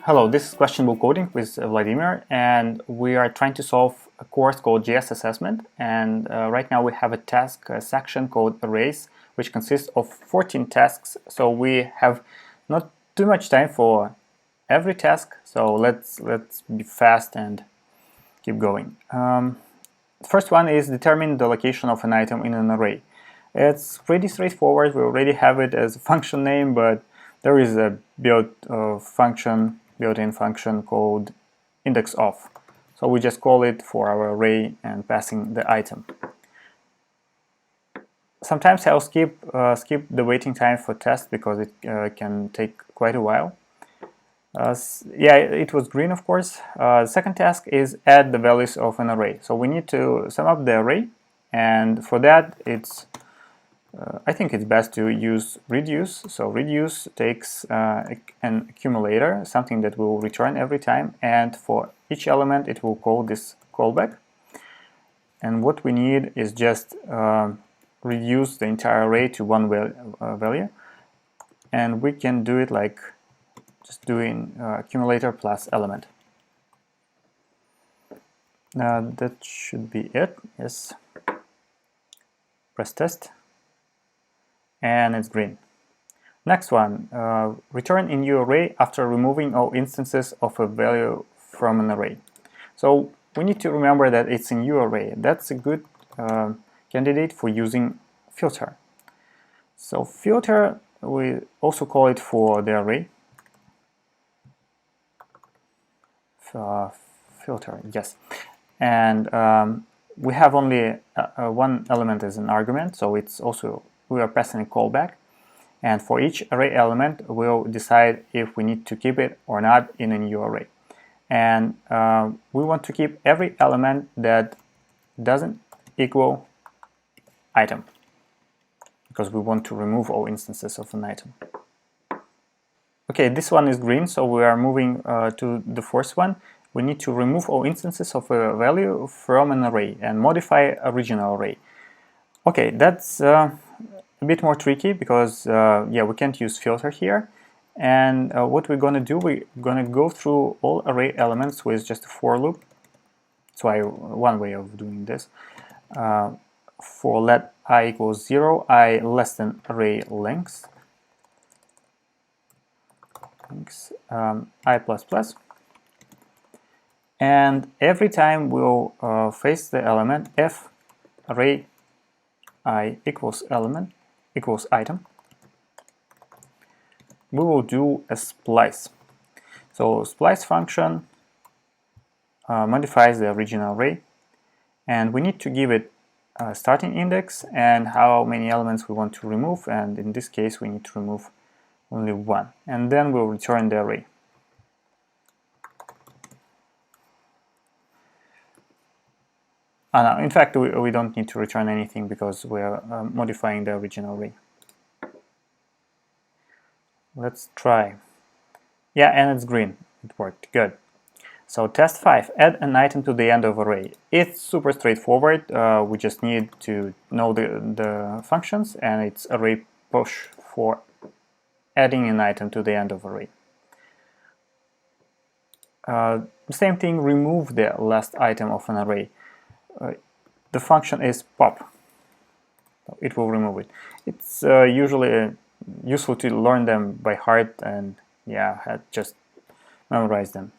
Hello, this is Questionable Coding with Vladimir, and we are trying to solve a course called JS Assessment. And right now we have a task section called Arrays, which consists of 14 tasks. So we have not too much time for every task. So let's be fast and keep going. The first one is determine the location of an item in an array. It's pretty straightforward. We already have it as a function name, but there is a built-in function called index_of. So we just call it for our array and passing the item. Sometimes I'll skip the waiting time for test because it can take quite a while. Yeah, it was green, of course. The second task is add the values of an array. So we need to sum up the array, and for that I think it's best to use reduce. So reduce takes an accumulator, something that will return every time, and for each element it will call this callback. And what we need is just reduce the entire array to one value, and we can do it like just doing accumulator plus element. That should be it. Yes. Press test. And it's green. Next one, return a new array after removing all instances of a value from an array. So we need to remember that it's a new array. That's a good candidate for using filter. So filter, we also call it for the array. Filter, yes. And we have only one element as an argument, so it's also we are passing a callback, and for each array element we'll decide if we need to keep it or not in a new array. And we want to keep every element that doesn't equal item, because we want to remove all instances of an item. Okay, this one is green, so we are moving to the fourth one. We need to remove all instances of a value from an array and modify original array. Okay, that's a bit more tricky because yeah, we can't use filter here. And what we're gonna do, we're gonna go through all array elements with just a for loop. That's why one way of doing this. For let I equals 0, I less than array length, I plus plus. And every time we'll face the element if array I equals element equals item, we will do a splice. So splice function modifies the original array, and we need to give it a starting index and how many elements we want to remove, and in this case we need to remove only one, and then we'll return the array. No, in fact, we don't need to return anything because we're modifying the original array. Let's try. Yeah, and it's green. It worked. Good. So test 5. Add an item to the end of array. It's super straightforward. We just need to know the functions, and it's array push for adding an item to the end of array. The same thing, remove the last item of an array. The function is pop. It will remove it. It's usually useful to learn them by heart and yeah, just memorize them.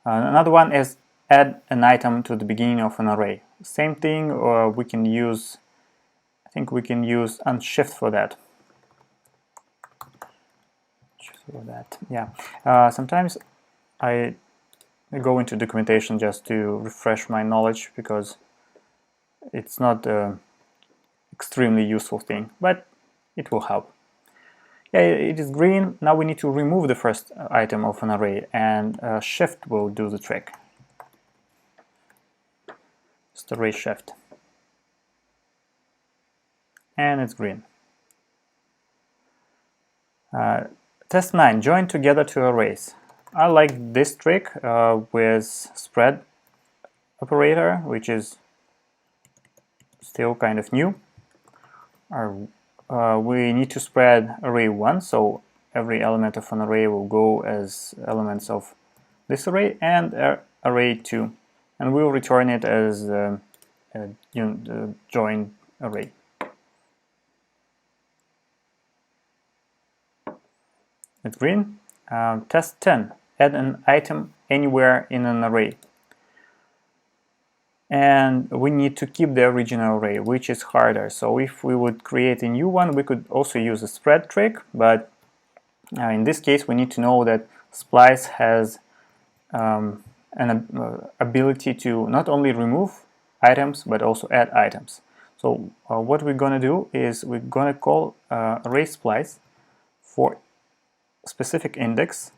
Another one is add an item to the beginning of an array. Same thing, or we can use, I think we can use unshift for that. Yeah. Sometimes I go into documentation just to refresh my knowledge because it's not an extremely useful thing, but it will help. Yeah, it is green. Now we need to remove the first item of an array, and shift will do the trick. Just array shift. And it's green. Test 9. Join together two arrays. I like this trick with spread operator, which is still kind of new. We need to spread array 1, so every element of an array will go as elements of this array and array 2, and we'll return it as a joined array. It's green. Test 10. Add an item anywhere in an array. And we need to keep the original array, which is harder. So if we would create a new one, we could also use a spread trick, but in this case we need to know that splice has an ability to not only remove items but also add items. So what we're going to do is we're going to call array splice. For specific index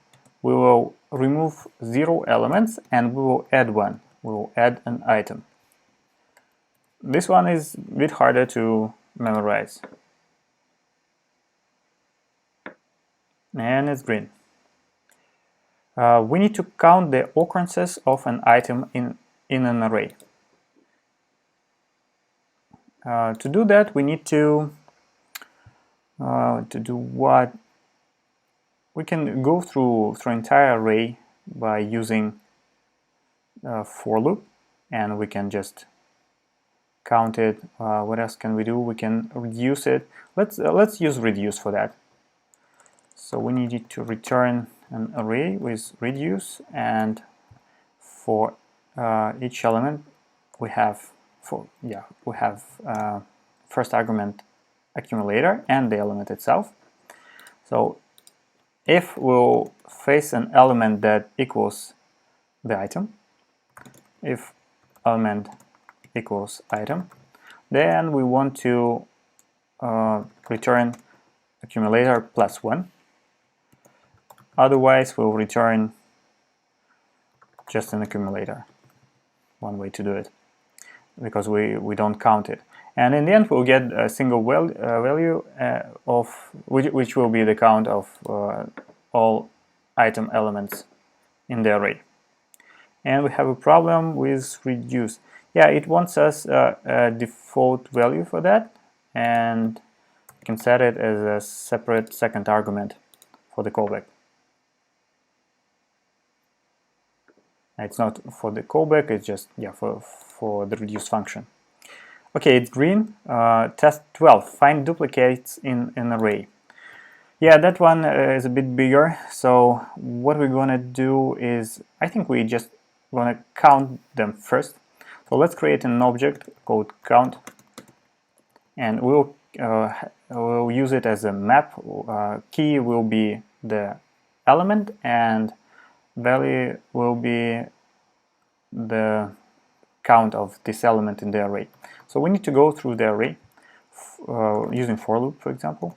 we will remove 0 elements and we will add one. We will add an item. This one is a bit harder to memorize. And it's green. We need to count the occurrences of an item in an array. To do that, we need to do what? We can go through entire array by using for loop, and we can just count it. What else can we do? We can reduce it. Let's use reduce for that. So we need to return an array with reduce, and for each element we have first argument accumulator and the element itself. So if we'll face an element that equals the item, if element equals item, then we want to return accumulator plus 1. Otherwise we'll return just an accumulator. One way to do it, because we don't count it. And in the end we'll get a single value of which will be the count of all item elements in the array. And we have a problem with reduce. Yeah, it wants us a default value for that, and we can set it as a separate second argument for the callback. It's not for the callback, it's just for the reduce function. Okay, it's green. Test 12. Find duplicates in an array. Yeah, that one is a bit bigger. So what we're gonna do is, I think we just gonna count them first. So let's create an object called count, and we'll use it as a map. Key will be the element and value will be the count of this element in the array. So we need to go through the array using for loop, for example.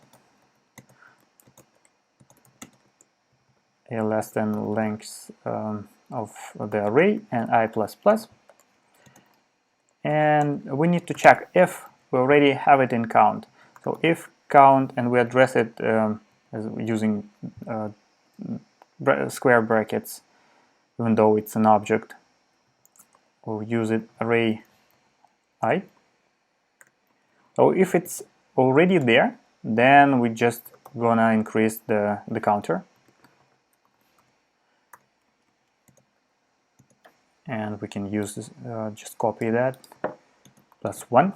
A less than length of the array and I++. And we need to check if we already have it in count. So if count, and we address it as using square brackets, even though it's an object. We'll use it array I. So if it's already there, then we just gonna increase the counter. And we can use this, just copy that, plus 1.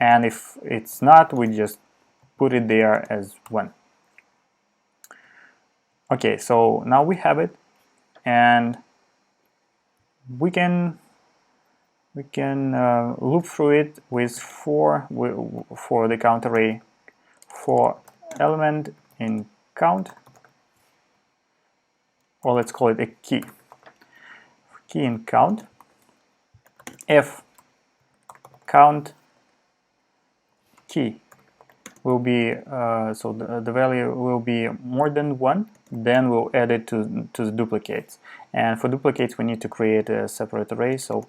And if it's not, we just put it there as 1. Okay, so now we have it, and we can loop through it with for the count array, for element in count, or let's call it a key. Key in count, if count key will be so the value will be more than 1, then we'll add it to the duplicates. And for duplicates we need to create a separate array, so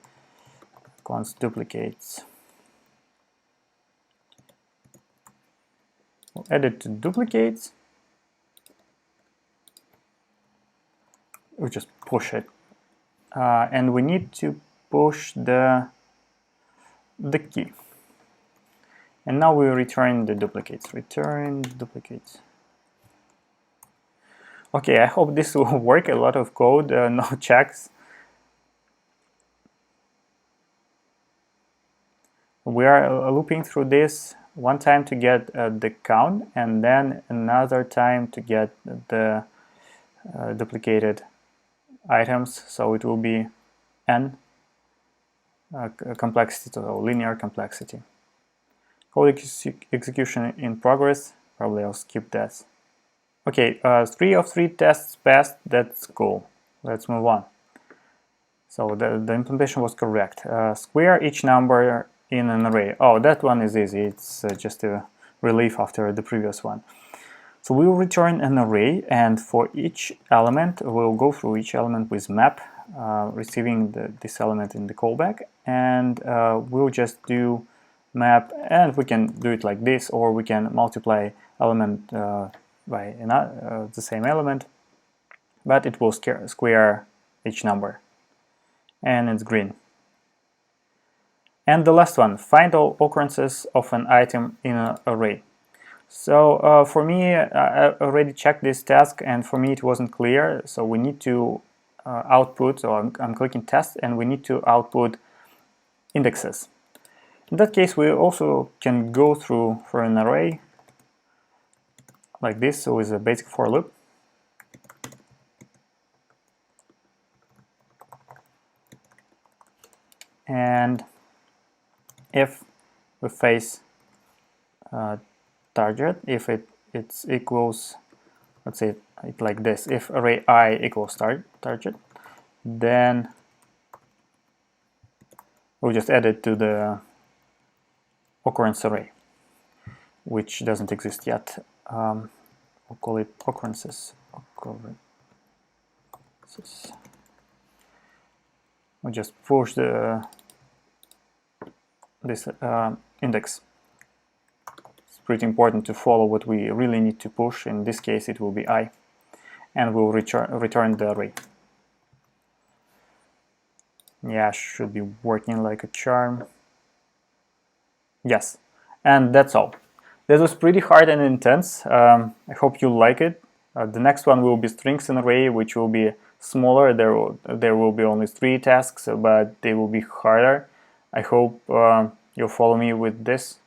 const duplicates. We'll add it to duplicates. We'll just push it. And we need to push the key. And now we return the duplicates. Return duplicates. Okay, I hope this will work. A lot of code, no checks. We are looping through this one time to get the count, and then another time to get the duplicated items. So it will be n complexity, so linear complexity. Code execution in progress. Probably I'll skip that. Okay, 3 of 3 tests passed. That's cool. Let's move on. So the implementation was correct. Square each number in an array. Oh, that one is easy. It's just a relief after the previous one. So we will return an array, and for each element, we'll go through each element with map, receiving this element in the callback, and we'll just do map, and we can do it like this, or we can multiply element by the same element, but it will square each number, and it's green. And the last one, find all occurrences of an item in an array. So for me, I already checked this task, and for me it wasn't clear. So we need to output, so I'm clicking test, and we need to output indexes. In that case, we also can go through for an array like this, so with a basic for loop. And if we face target, if it's equals, let's say it like this, if array I equals target, then we'll just add it to the occurrence array, which doesn't exist yet. We'll call it occurrences. We'll just push this index. It's pretty important to follow what we really need to push. In this case, it will be I, and we'll return the array. Yeah, should be working like a charm. Yes, and that's all. This was pretty hard and intense. I hope you like it. The next one will be strings in array, which will be smaller. There will be only 3 tasks, but they will be harder. I hope you'll follow me with this.